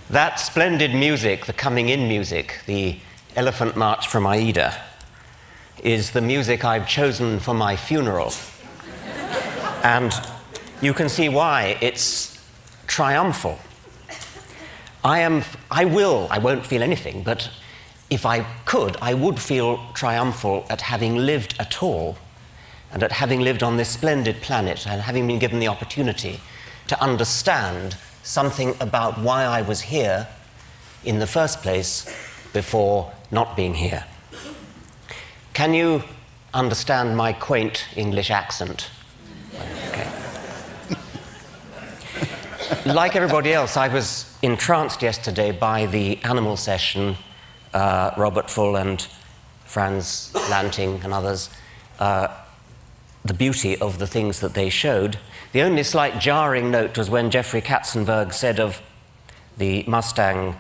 That splendid music, the coming in music, the Elephant March from Aida, is the music I've chosen for my funeral. And you can see why it's triumphal. I won't feel anything, but if I could, I would feel triumphal at having lived at all, and at having lived on this splendid planet, and having been given the opportunity to understand something about why I was here in the first place before not being here. Can you understand my quaint English accent? Okay. Like everybody else, I was entranced yesterday by the animal session, Robert Full and Franz Lanting and others, the beauty of the things that they showed. The only slight jarring note was when Jeffrey Katzenberg said of the Mustang,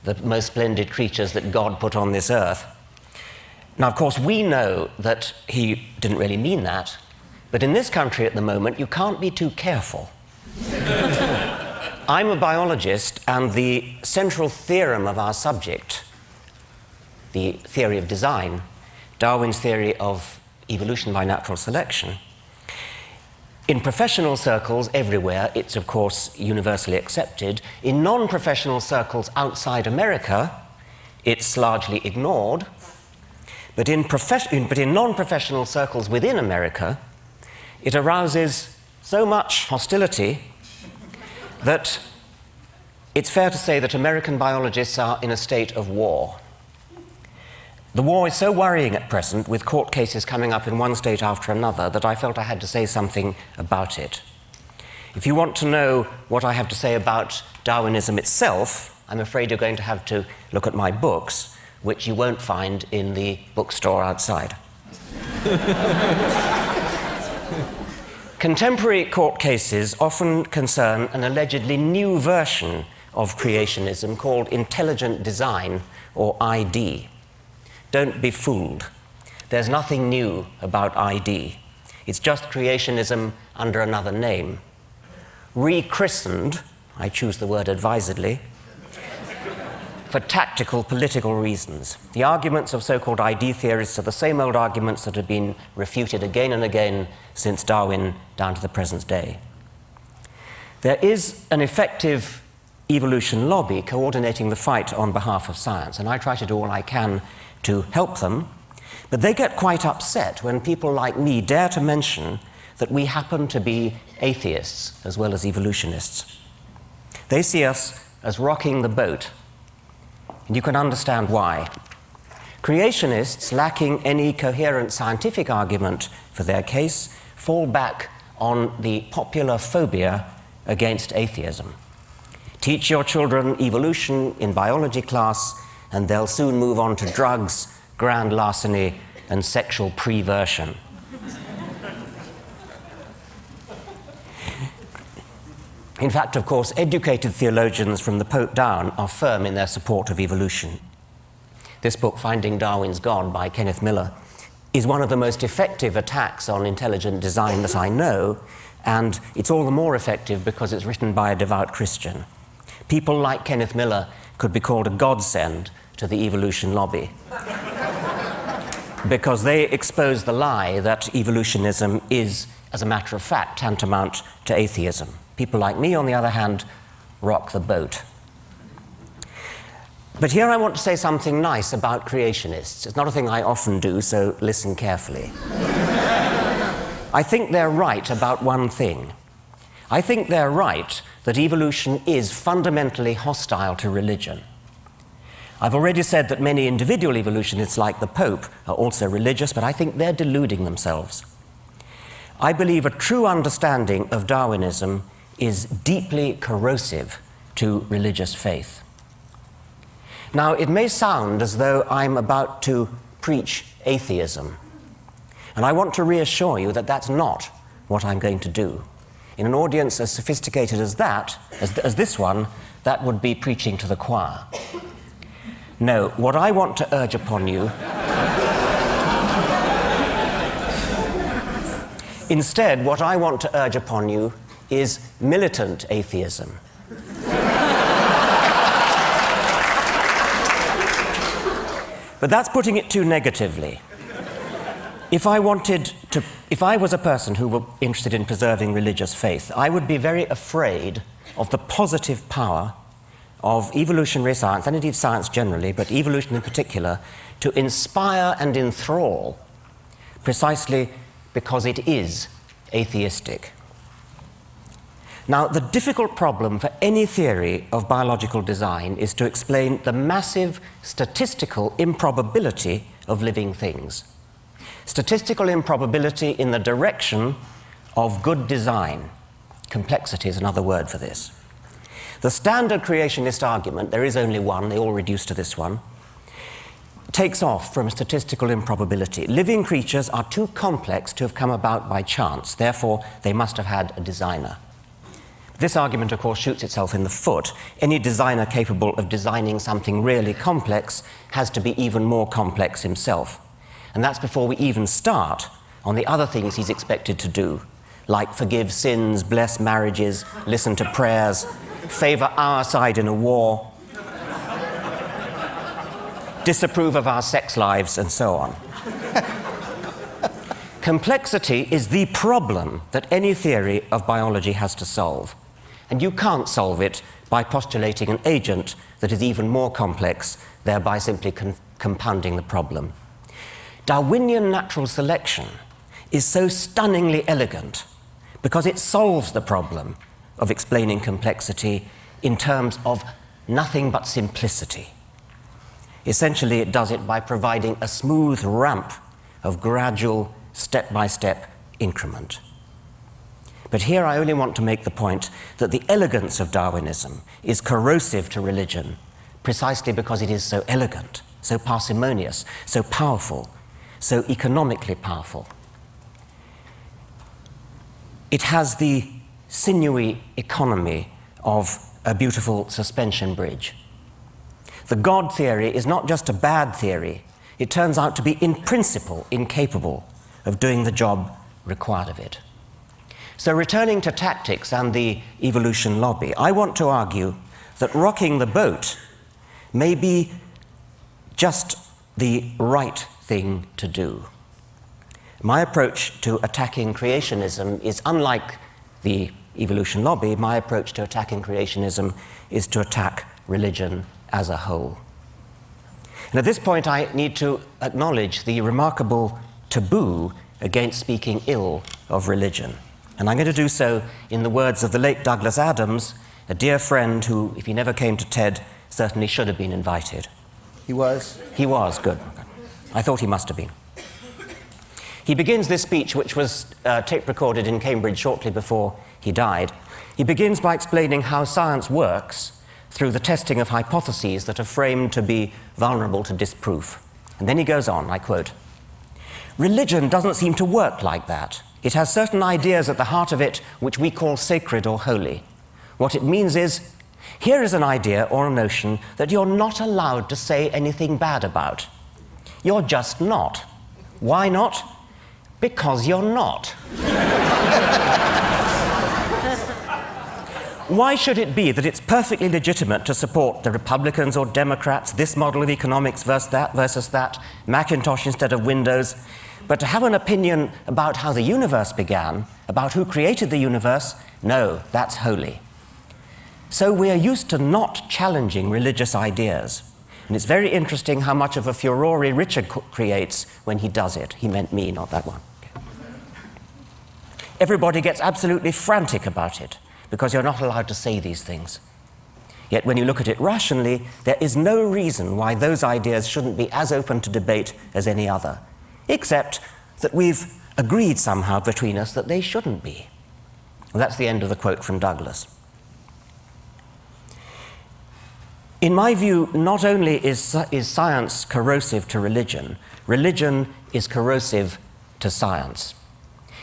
the most splendid creatures that God put on this earth. Now, of course, we know that he didn't really mean that, but in this country at the moment, you can't be too careful. I'm a biologist, and the central theorem of our subject, the theory of design, Darwin's theory of evolution by natural selection, in professional circles everywhere, it's of course universally accepted. In non-professional circles outside America, it's largely ignored. But in non-professional circles within America, it arouses so much hostility that it's fair to say that American biologists are in a state of war. The war is so worrying at present, with court cases coming up in one state after another, that I felt I had to say something about it. If you want to know what I have to say about Darwinism itself, I'm afraid you're going to have to look at my books, which you won't find in the bookstore outside. Contemporary court cases often concern an allegedly new version of creationism called intelligent design, or ID. Don't be fooled. There's nothing new about ID. It's just creationism under another name. Rechristened, I choose the word advisedly, for tactical political reasons. The arguments of so-called ID theorists are the same old arguments that have been refuted again and again since Darwin down to the present day. There is an effective evolution lobby coordinating the fight on behalf of science, and I try to do all I can to help them, but they get quite upset when people like me dare to mention that we happen to be atheists as well as evolutionists. They see us as rocking the boat, and you can understand why. Creationists, lacking any coherent scientific argument for their case, fall back on the popular phobia against atheism. Teach your children evolution in biology class, and they'll soon move on to drugs, grand larceny, and sexual perversion. In fact, of course, educated theologians from the Pope down are firm in their support of evolution. This book, Finding Darwin's God, by Kenneth Miller, is one of the most effective attacks on intelligent design that I know, and it's all the more effective because it's written by a devout Christian. People like Kenneth Miller could be called a godsend to the evolution lobby, because they expose the lie that evolutionism is, as a matter of fact, tantamount to atheism. People like me, on the other hand, rock the boat. But here I want to say something nice about creationists. It's not a thing I often do, so listen carefully. I think they're right about one thing. I think they're right that evolution is fundamentally hostile to religion. I've already said that many individual evolutionists, like the Pope, are also religious, but I think they're deluding themselves. I believe a true understanding of Darwinism is deeply corrosive to religious faith. Now, it may sound as though I'm about to preach atheism, and I want to reassure you that that's not what I'm going to do. in an audience as sophisticated as that, as this one, that would be preaching to the choir. No, what I want to urge upon you instead, what I want to urge upon you is militant atheism. But that's putting it too negatively. If I was a person who were interested in preserving religious faith, I would be very afraid of the positive power of evolutionary science, and indeed science generally, but evolution in particular, to inspire and enthrall precisely because it is atheistic. Now, the difficult problem for any theory of biological design is to explain the massive statistical improbability of living things. Statistical improbability in the direction of good design. Complexity is another word for this. The standard creationist argument, there is only one, they all reduce to this one, takes off from statistical improbability. Living creatures are too complex to have come about by chance, therefore they must have had a designer. This argument, of course, shoots itself in the foot. Any designer capable of designing something really complex has to be even more complex himself. And that's before we even start on the other things he's expected to do, like forgive sins, bless marriages, listen to prayers, favor our side in a war, disapprove of our sex lives, and so on. Complexity is the problem that any theory of biology has to solve. And you can't solve it by postulating an agent that is even more complex, thereby simply compounding the problem. Darwinian natural selection is so stunningly elegant because it solves the problem of explaining complexity in terms of nothing but simplicity. Essentially, it does it by providing a smooth ramp of gradual, step-by-step increment. But here I only want to make the point that the elegance of Darwinism is corrosive to religion precisely because it is so elegant, so parsimonious, so powerful, so economically powerful. It has the sinewy economy of a beautiful suspension bridge. The God theory is not just a bad theory, it turns out to be in principle incapable of doing the job required of it. So returning to tactics and the evolution lobby, I want to argue that rocking the boat may be just the right thing to do. My approach to attacking creationism is unlike the evolution lobby. My approach to attacking creationism is to attack religion as a whole. And at this point, I need to acknowledge the remarkable taboo against speaking ill of religion. And I'm going to do so in the words of the late Douglas Adams, a dear friend who, if he never came to TED, certainly should have been invited. He was? He was, good. I thought he must have been. He begins this speech, which was tape-recorded in Cambridge shortly before he died. He begins by explaining how science works through the testing of hypotheses that are framed to be vulnerable to disproof. And then he goes on, I quote, "Religion doesn't seem to work like that. It has certain ideas at the heart of it which we call sacred or holy. What it means is, here is an idea or a notion that you're not allowed to say anything bad about. You're just not. Why not? Because you're not." Why should it be that it's perfectly legitimate to support the Republicans or Democrats, this model of economics versus that, Macintosh instead of Windows, but to have an opinion about how the universe began, about who created the universe, no, that's holy. So we are used to not challenging religious ideas. And it's very interesting how much of a furore Richard creates when he does it. He meant me, not that one. Okay. Everybody gets absolutely frantic about it, because you're not allowed to say these things. Yet when you look at it rationally, there is no reason why those ideas shouldn't be as open to debate as any other, except that we've agreed somehow between us that they shouldn't be. Well, that's the end of the quote from Douglas. In my view, not only is science corrosive to religion, religion is corrosive to science.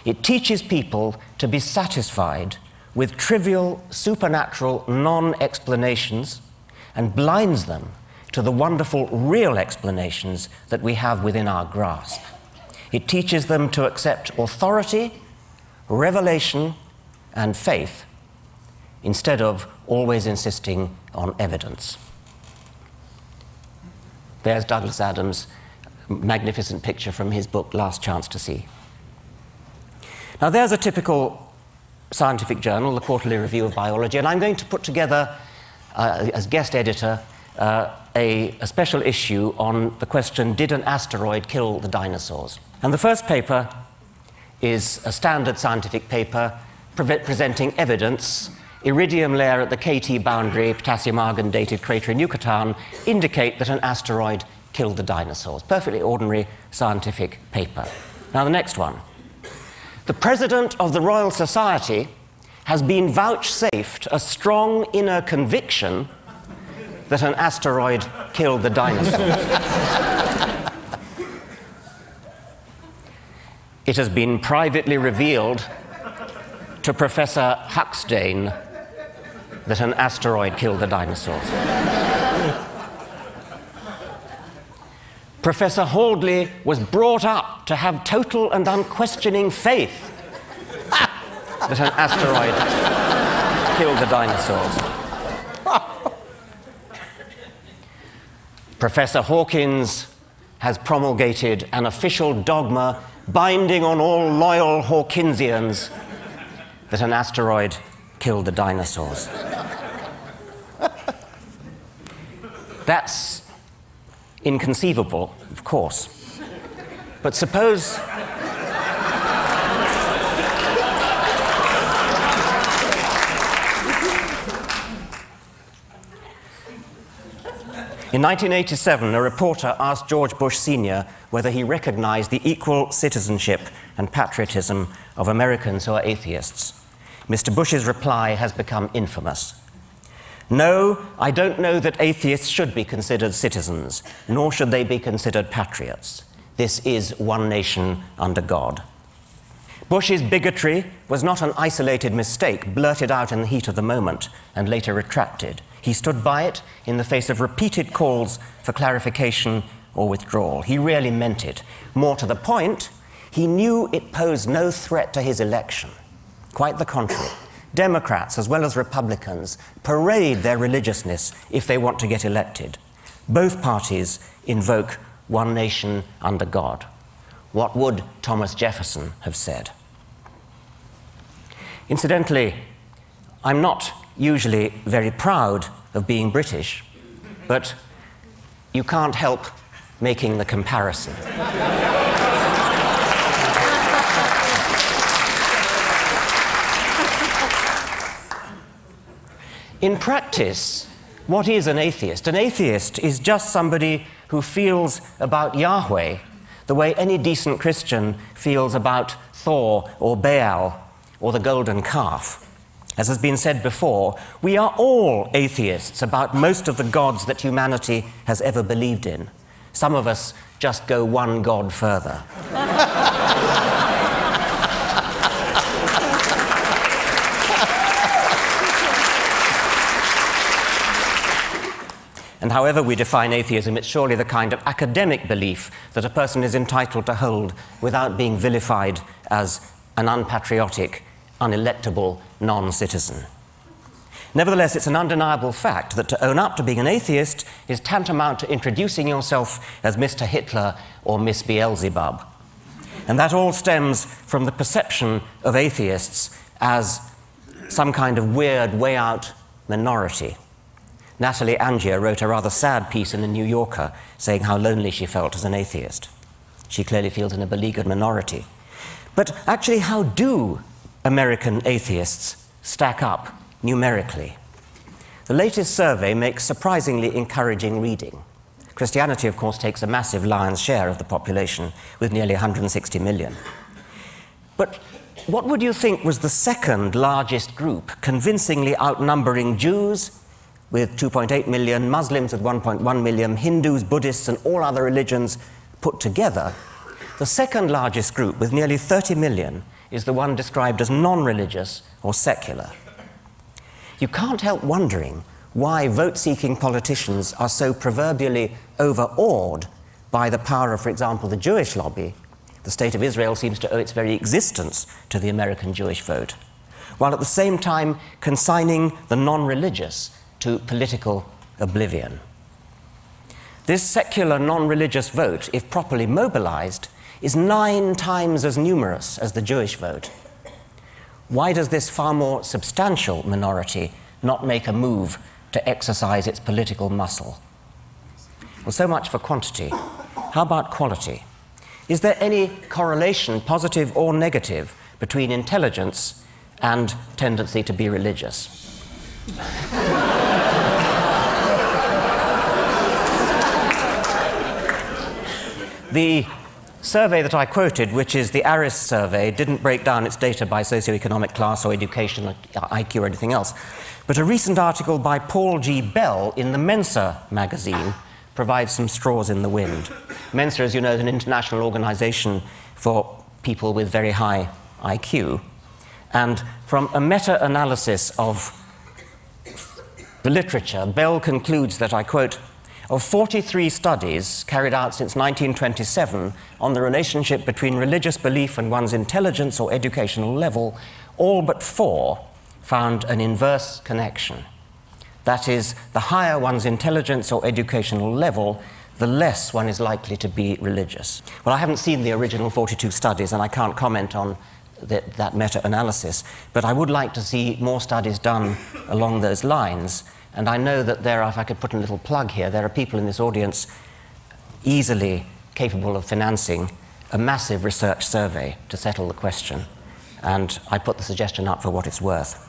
It teaches people to be satisfied with trivial, supernatural non-explanations and blinds them to the wonderful real explanations that we have within our grasp. It teaches them to accept authority, revelation, and faith instead of always insisting on evidence. There's Douglas Adams' magnificent picture from his book, Last Chance to See. Now, there's a typical scientific journal, the Quarterly Review of Biology, and I'm going to put together, as guest editor, a special issue on the question, did an asteroid kill the dinosaurs? And the first paper is a standard scientific paper presenting evidence. Iridium layer at the KT boundary, potassium-argon dated crater in Yucatan, indicate that an asteroid killed the dinosaurs. Perfectly ordinary scientific paper. Now the next one. The President of the Royal Society has been vouchsafed a strong inner conviction that an asteroid killed the dinosaurs. It has been privately revealed to Professor Huxtane that an asteroid killed the dinosaurs. Professor Haldley was brought up to have total and unquestioning faith that an asteroid killed the dinosaurs. Professor Hawkins has promulgated an official dogma binding on all loyal Hawkinsians that an asteroid killed the dinosaurs. That's inconceivable, of course. But suppose in 1987, a reporter asked George Bush Sr. whether he recognized the equal citizenship and patriotism of Americans who are atheists. Mr. Bush's reply has become infamous. No, I don't know that atheists should be considered citizens, nor should they be considered patriots. This is one nation under God. Bush's bigotry was not an isolated mistake blurted out in the heat of the moment and later retracted. He stood by it in the face of repeated calls for clarification or withdrawal. He really meant it. More to the point, he knew it posed no threat to his election. Quite the contrary. Democrats, as well as Republicans, parade their religiousness if they want to get elected. Both parties invoke one nation under God. What would Thomas Jefferson have said? Incidentally, I'm not usually very proud of being British, but you can't help making the comparison. In practice, what is an atheist? An atheist is just somebody who feels about Yahweh the way any decent Christian feels about Thor or Baal or the golden calf. As has been said before, we are all atheists about most of the gods that humanity has ever believed in. Some of us just go one god further. And however we define atheism, it's surely the kind of academic belief that a person is entitled to hold without being vilified as an unpatriotic, unelectable non-citizen. Nevertheless, it's an undeniable fact that to own up to being an atheist is tantamount to introducing yourself as Mr. Hitler or Miss Beelzebub. And that all stems from the perception of atheists as some kind of weird, way-out minority. Natalie Angier wrote a rather sad piece in the New Yorker saying how lonely she felt as an atheist. She clearly feels in a beleaguered minority. But actually, how do American atheists stack up numerically? The latest survey makes surprisingly encouraging reading. Christianity, of course, takes a massive lion's share of the population, with nearly 160 million. But what would you think was the second largest group, convincingly outnumbering Jews, with 2.8 million, Muslims with 1.1 million, Hindus, Buddhists, and all other religions put together? The second largest group, with nearly 30 million, is the one described as non-religious or secular. You can't help wondering why vote-seeking politicians are so proverbially overawed by the power of, for example, the Jewish lobby. The State of Israel seems to owe its very existence to the American Jewish vote, while at the same time consigning the non-religious to political oblivion. This secular non-religious vote, if properly mobilized, is 9 times as numerous as the Jewish vote. Why does this far more substantial minority not make a move to exercise its political muscle? Well, so much for quantity. How about quality? Is there any correlation, positive or negative, between intelligence and tendency to be religious? The survey that I quoted, which is the ARIS survey, didn't break down its data by socioeconomic class or education, or IQ or anything else. But a recent article by Paul G. Bell in the Mensa magazine provides some straws in the wind. Mensa, as you know, is an international organization for people with very high IQ. And from a meta-analysis of the literature, Bell concludes that, I quote, of 43 studies carried out since 1927 on the relationship between religious belief and one's intelligence or educational level, all but 4 found an inverse connection. That is, the higher one's intelligence or educational level, the less one is likely to be religious. Well, I haven't seen the original 42 studies, and I can't comment on that meta-analysis, but I would like to see more studies done along those lines. And I know that there are, if I could put a little plug here, there are people in this audience easily capable of financing a massive research survey to settle the question. And I put the suggestion up for what it's worth.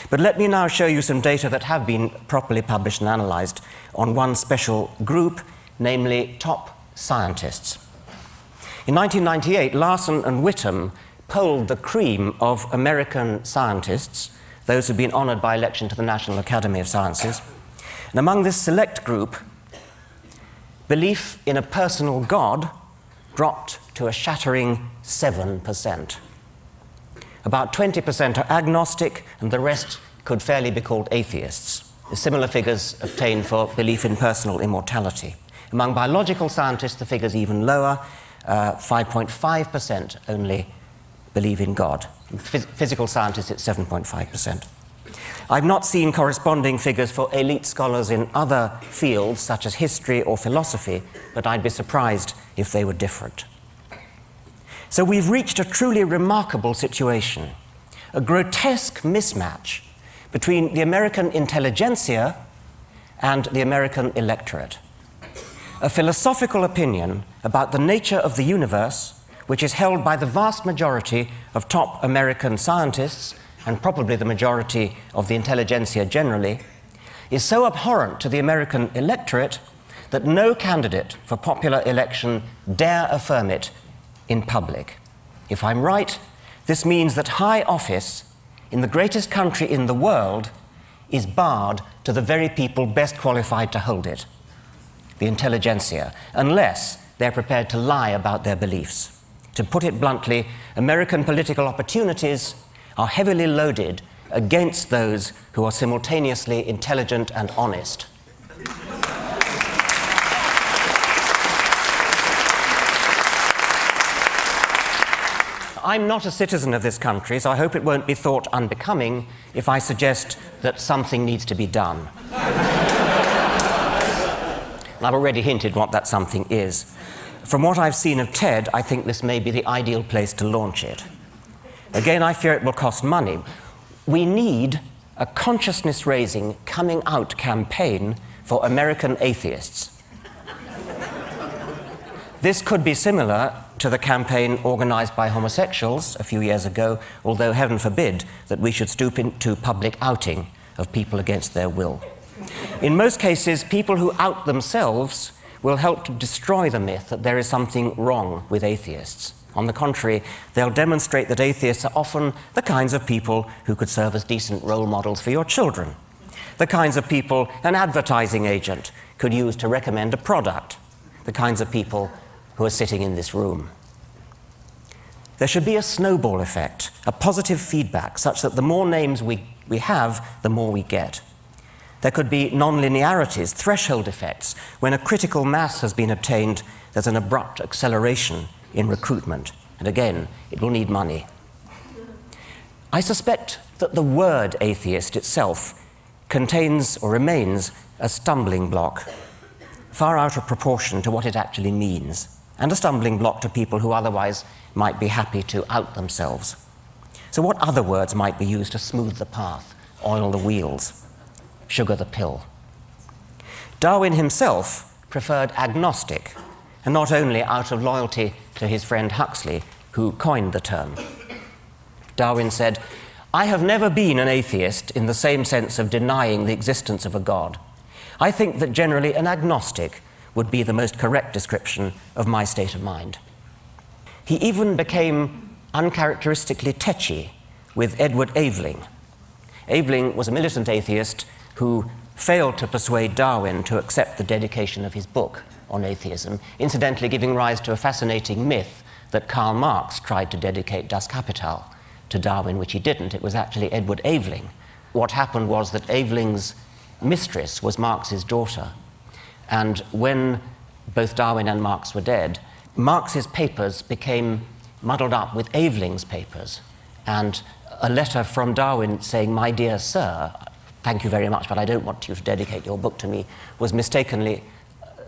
But let me now show you some data that have been properly published and analyzed on one special group, namely top scientists. In 1998, Larson and Whittam polled the cream of American scientists, those who've been honored by election to the National Academy of Sciences. And among this select group, belief in a personal God dropped to a shattering 7%. About 20% are agnostic, and the rest could fairly be called atheists. Similar figures obtained for belief in personal immortality. Among biological scientists, the figure's even lower. 5.5% only believe in God. Physical scientists, it's 7.5%. I've not seen corresponding figures for elite scholars in other fields, such as history or philosophy, but I'd be surprised if they were different. So we've reached a truly remarkable situation, a grotesque mismatch between the American intelligentsia and the American electorate. A philosophical opinion about the nature of the universe, which is held by the vast majority of top American scientists, and probably the majority of the intelligentsia generally, is so abhorrent to the American electorate that no candidate for popular election dare affirm it in public. If I'm right, this means that high office in the greatest country in the world is barred to the very people best qualified to hold it, the intelligentsia, unless they're prepared to lie about their beliefs. To put it bluntly, American political opportunities are heavily loaded against those who are simultaneously intelligent and honest. I'm not a citizen of this country, so I hope it won't be thought unbecoming if I suggest that something needs to be done. I've already hinted what that something is. From what I've seen of TED, I think this may be the ideal place to launch it. Again, I fear it will cost money. We need a consciousness-raising, coming-out campaign for American atheists. This could be similar to the campaign organized by homosexuals a few years ago, although heaven forbid that we should stoop into public outing of people against their will. In most cases, people who out themselves will help to destroy the myth that there is something wrong with atheists. On the contrary, they'll demonstrate that atheists are often the kinds of people who could serve as decent role models for your children, the kinds of people an advertising agent could use to recommend a product, the kinds of people who are sitting in this room. There should be a snowball effect, a positive feedback, such that the more names we have, the more we get. There could be non-linearities, threshold effects. When a critical mass has been obtained, there's an abrupt acceleration in recruitment. And again, it will need money. I suspect that the word atheist itself contains or remains a stumbling block, far out of proportion to what it actually means, and a stumbling block to people who otherwise might be happy to out themselves. So what other words might be used to smooth the path, oil the wheels, sugar the pill? Darwin himself preferred agnostic, and not only out of loyalty to his friend Huxley, who coined the term. Darwin said, "I have never been an atheist in the same sense of denying the existence of a God. I think that generally an agnostic would be the most correct description of my state of mind." He even became uncharacteristically tetchy with Edward Aveling. Aveling was a militant atheist who failed to persuade Darwin to accept the dedication of his book on atheism, incidentally giving rise to a fascinating myth that Karl Marx tried to dedicate Das Kapital to Darwin, which he didn't. It was actually Edward Aveling. What happened was that Aveling's mistress was Marx's daughter, and when both Darwin and Marx were dead, Marx's papers became muddled up with Aveling's papers, and a letter from Darwin saying, "My dear sir, thank you very much, but I don't want you to dedicate your book to me," was mistakenly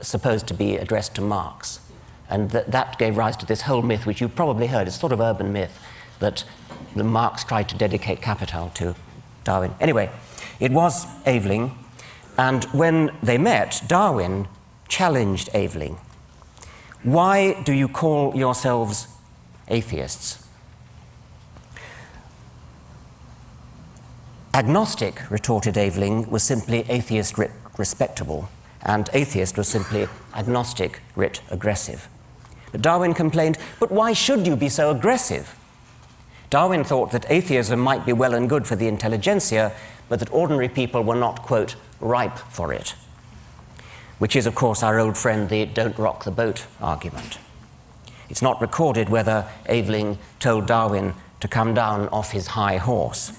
supposed to be addressed to Marx. And that gave rise to this whole myth, which you've probably heard, it's sort of urban myth, that Marx tried to dedicate Capital to Darwin. Anyway, it was Aveling, and when they met, Darwin challenged Aveling. "Why do you call yourselves atheists?" Agnostic, retorted Aveling, was simply atheist writ respectable, and atheist was simply agnostic writ aggressive. But Darwin complained, "But why should you be so aggressive?" Darwin thought that atheism might be well and good for the intelligentsia, but that ordinary people were not, quote, ripe for it, which is, of course, our old friend, the don't rock the boat argument. It's not recorded whether Aveling told Darwin to come down off his high horse.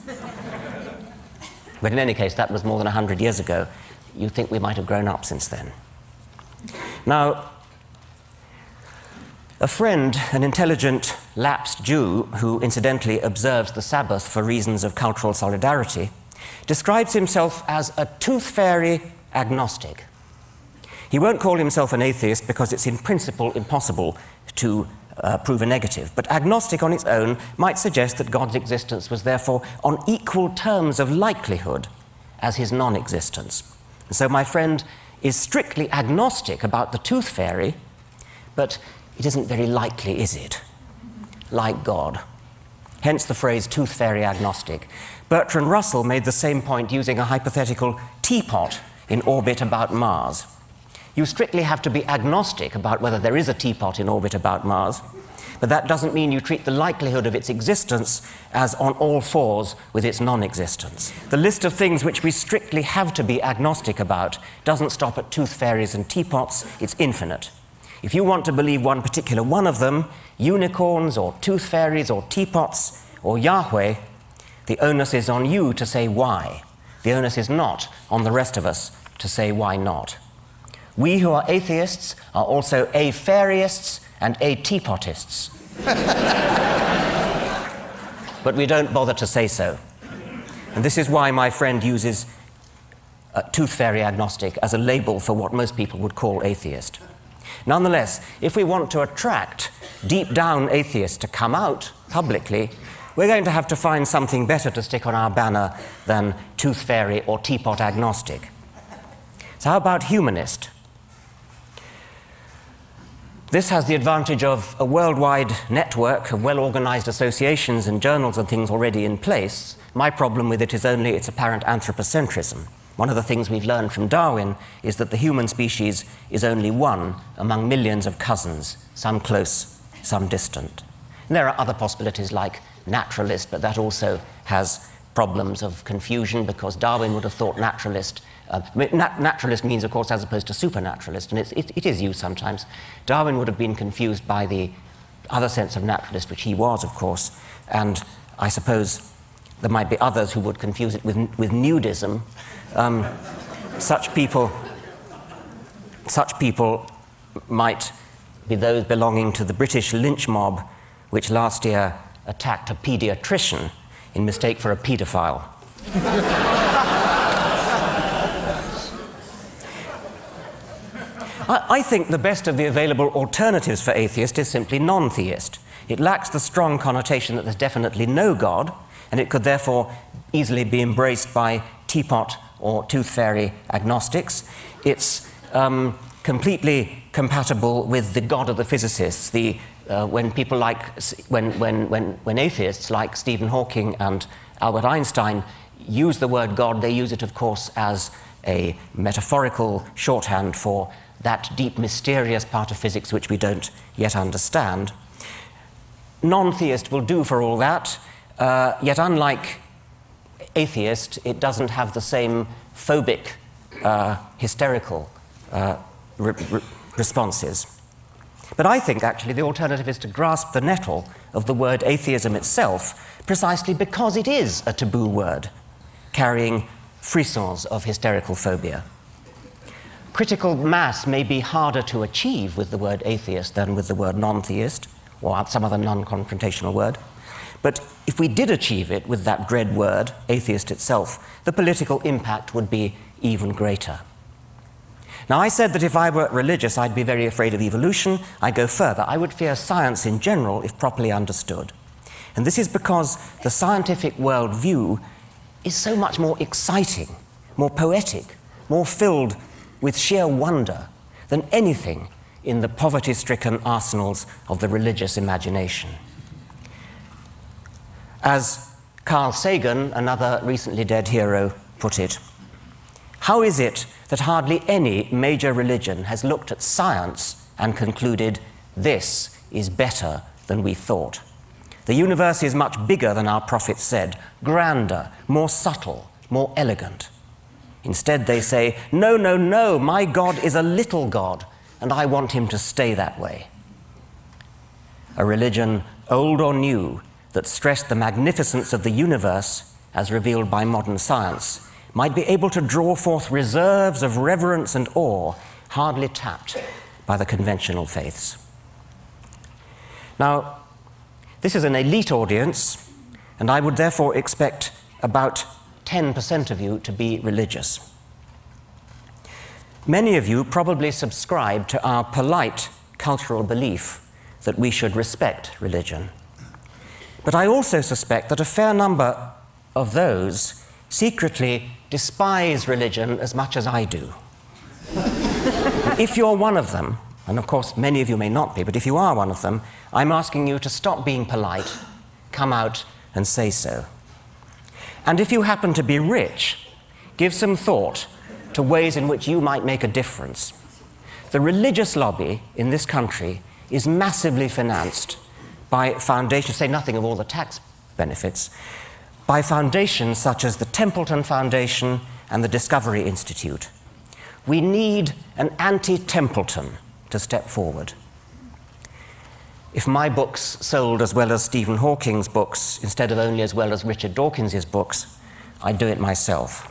But in any case, that was more than 100 years ago. You'd think we might have grown up since then. Now, a friend, an intelligent, lapsed Jew, who incidentally observes the Sabbath for reasons of cultural solidarity, describes himself as a tooth fairy agnostic. He won't call himself an atheist because it's in principle impossible to prove a negative, but agnostic on its own might suggest that God's existence was therefore on equal terms of likelihood as his non-existence. And so my friend is strictly agnostic about the tooth fairy, but it isn't very likely, is it? Like God. Hence the phrase tooth fairy agnostic. Bertrand Russell made the same point using a hypothetical teapot in orbit about Mars. You strictly have to be agnostic about whether there is a teapot in orbit about Mars, but that doesn't mean you treat the likelihood of its existence as on all fours with its non-existence. The list of things which we strictly have to be agnostic about doesn't stop at tooth fairies and teapots, it's infinite. If you want to believe one particular one of them, unicorns or tooth fairies or teapots or Yahweh, the onus is on you to say why. The onus is not on the rest of us to say why not. We who are atheists are also a-fairyists and a-teapotists. But we don't bother to say so. And this is why my friend uses tooth fairy agnostic as a label for what most people would call atheist. Nonetheless, if we want to attract deep down atheists to come out publicly, we're going to have to find something better to stick on our banner than tooth fairy or teapot agnostic. So how about humanist? This has the advantage of a worldwide network of well-organized associations and journals and things already in place. My problem with it is only its apparent anthropocentrism. One of the things we've learned from Darwin is that the human species is only one among millions of cousins, some close, some distant. And there are other possibilities like naturalist, but that also has problems of confusion because Darwin would have thought naturalist. Naturalist means, of course, as opposed to supernaturalist, and it is used sometimes. Darwin would have been confused by the other sense of naturalist, which he was, of course, and I suppose there might be others who would confuse it with nudism. Such people might be those belonging to the British lynch mob, which last year attacked a paediatrician in mistake for a paedophile. I think the best of the available alternatives for atheist is simply non-theist. It lacks the strong connotation that there's definitely no God, and it could therefore easily be embraced by teapot or tooth fairy agnostics. It's completely compatible with the God of the physicists. When atheists like Stephen Hawking and Albert Einstein use the word God, they use it, of course, as a metaphorical shorthand for that deep, mysterious part of physics which we don't yet understand. Non-theist will do for all that, yet unlike atheist, it doesn't have the same phobic, hysterical responses. But I think, actually, the alternative is to grasp the nettle of the word atheism itself, precisely because it is a taboo word, carrying frissons of hysterical phobia. Critical mass may be harder to achieve with the word atheist than with the word non-theist, or some other non-confrontational word. But if we did achieve it with that dread word, atheist itself, the political impact would be even greater. Now, I said that if I were religious, I'd be very afraid of evolution. I go further. I would fear science in general if properly understood. And this is because the scientific worldview is so much more exciting, more poetic, more filled with sheer wonder than anything in the poverty-stricken arsenals of the religious imagination. As Carl Sagan, another recently dead hero, put it, how is it that hardly any major religion has looked at science and concluded, this is better than we thought? The universe is much bigger than our prophets said, grander, more subtle, more elegant. Instead, they say, no, no, no, my God is a little God, and I want him to stay that way. A religion, old or new, that stressed the magnificence of the universe, as revealed by modern science, might be able to draw forth reserves of reverence and awe hardly tapped by the conventional faiths. Now, this is an elite audience, and I would therefore expect about 10% of you to be religious. Many of you probably subscribe to our polite cultural belief that we should respect religion. But I also suspect that a fair number of those secretly despise religion as much as I do. If you're one of them, and of course many of you may not be, but if you are one of them, I'm asking you to stop being polite, come out and say so. And if you happen to be rich, give some thought to ways in which you might make a difference. The religious lobby in this country is massively financed by foundations, say nothing of all the tax benefits, by foundations such as the Templeton Foundation and the Discovery Institute. We need an anti-Templeton to step forward. If my books sold as well as Stephen Hawking's books, instead of only as well as Richard Dawkins's books, I'd do it myself.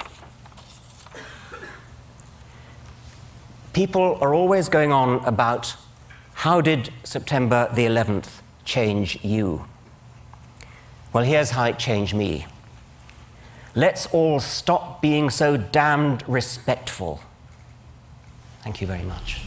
People are always going on about, how did September the 11th change you? Well, here's how it changed me. Let's all stop being so damned respectful. Thank you very much.